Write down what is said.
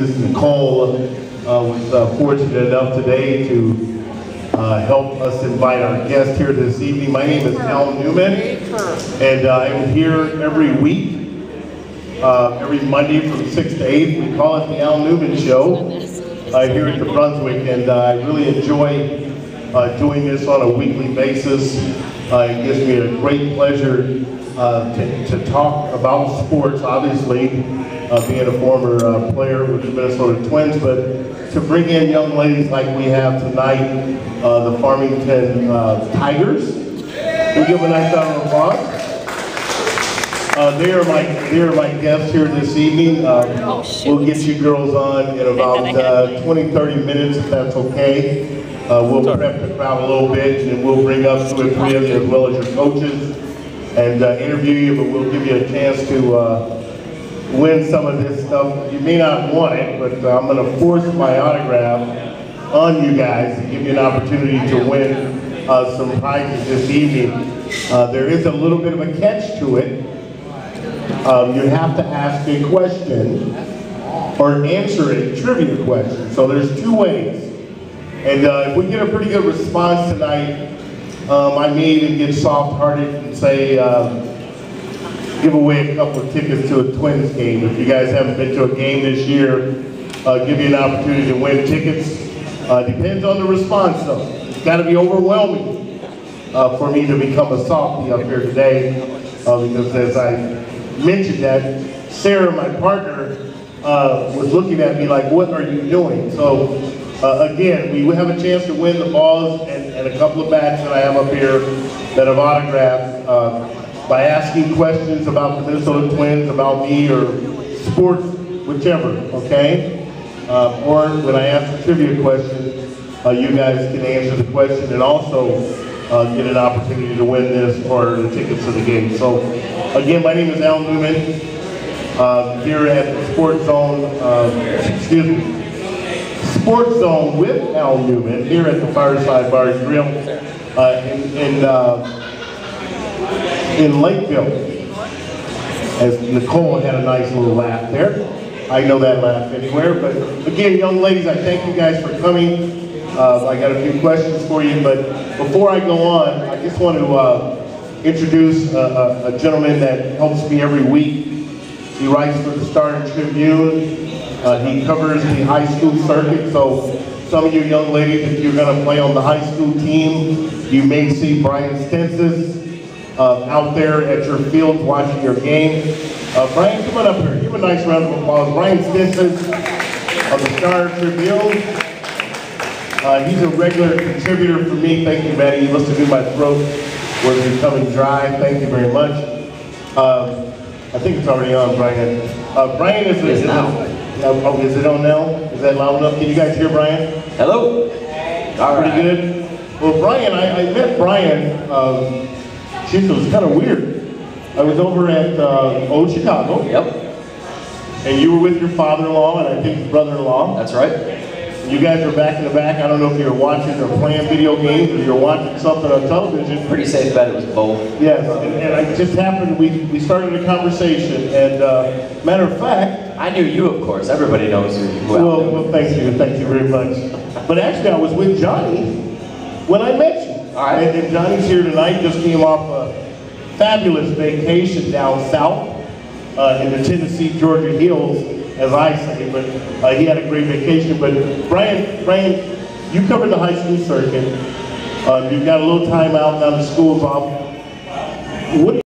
Nicole was fortunate enough today to help us invite our guest here this evening. My name is Newman, and I'm here every week, every Monday from 6 to 8. We call it the Al Newman Show here at the Brunswick, and I really enjoy doing this on a weekly basis. It gives me a great pleasure to talk about sports, obviously, being a former player with the Minnesota Twins, but to bring in young ladies like we have tonight, the Farmington Tigers. We give a nice round of applause. They are my guests here this evening. We'll get you girls on in about 20-30 minutes, if that's okay. We'll prep the crowd a little bit, and we'll bring up 2 or 3 of you as well as your coaches and interview you, but we'll give you a chance to win some of this stuff. You may not want it, but I'm going to force my autograph on you guys to give you an opportunity to win some prizes this evening. There is a little bit of a catch to it. You have to ask a question or answer a trivia question. So there's 2 ways. And if we get a pretty good response tonight, I may even get soft-hearted and say, give away a couple of tickets to a Twins game. If you guys haven't been to a game this year, give you an opportunity to win tickets. Depends on the response, though. It's got to be overwhelming for me to become a softie up here today, because as I mentioned that, Sarah, my partner, was looking at me like, what are you doing? So again, we have a chance to win the balls and a couple of bats that I have up here that I've autographed by asking questions about the Minnesota Twins, about me, or sports, whichever, okay? Or when I ask a trivia question, you guys can answer the question and also get an opportunity to win this or the tickets to the game. So again, my name is Al Newman, here at the Sports Zone, Sports Zone with Al Newman, here at the Fireside Bar and Grill in Lakeville. As Nicole had a nice little laugh there. I know that laugh anywhere, but again, young ladies, I thank you guys for coming. I got a few questions for you, but before I go on, I just want to introduce a gentleman that helps me every week. He writes for the Star-Tribune. He covers the high school circuit, so some of you young ladies, if you're going to play on the high school team, you may see Brian Stensis out there at your field watching your game. Brian, come on up here. Give a nice round of applause. Brian Stensis of the Star-Tribune. He's a regular contributor for me. Thank you, Maddie. You listened to my throat was becoming dry. Thank you very much. I think it's already on, Brian. Brian is it on now? Is that loud enough? Can you guys hear Brian? Hello. Pretty good. Well, Brian, I met Brian. It was kind of weird. I was over at Old Chicago. Yep. And you were with your father-in-law and I think his brother-in-law. That's right. You guys were back in the back. I don't know if you were watching or playing video games or you were watching something on television. Pretty safe bet it was both. Yes, and I just happened, we started a conversation, and matter of fact... I knew you, of course. Everybody knows you. Well, thank you very much. But actually, I was with Johnny when I met you. All right. And Johnny's here tonight, just came off a fabulous vacation down south in the Tennessee-Georgia hills, as I say, but he had a great vacation. But Brian, you covered the high school circuit. You've got a little time out now, the school's off. What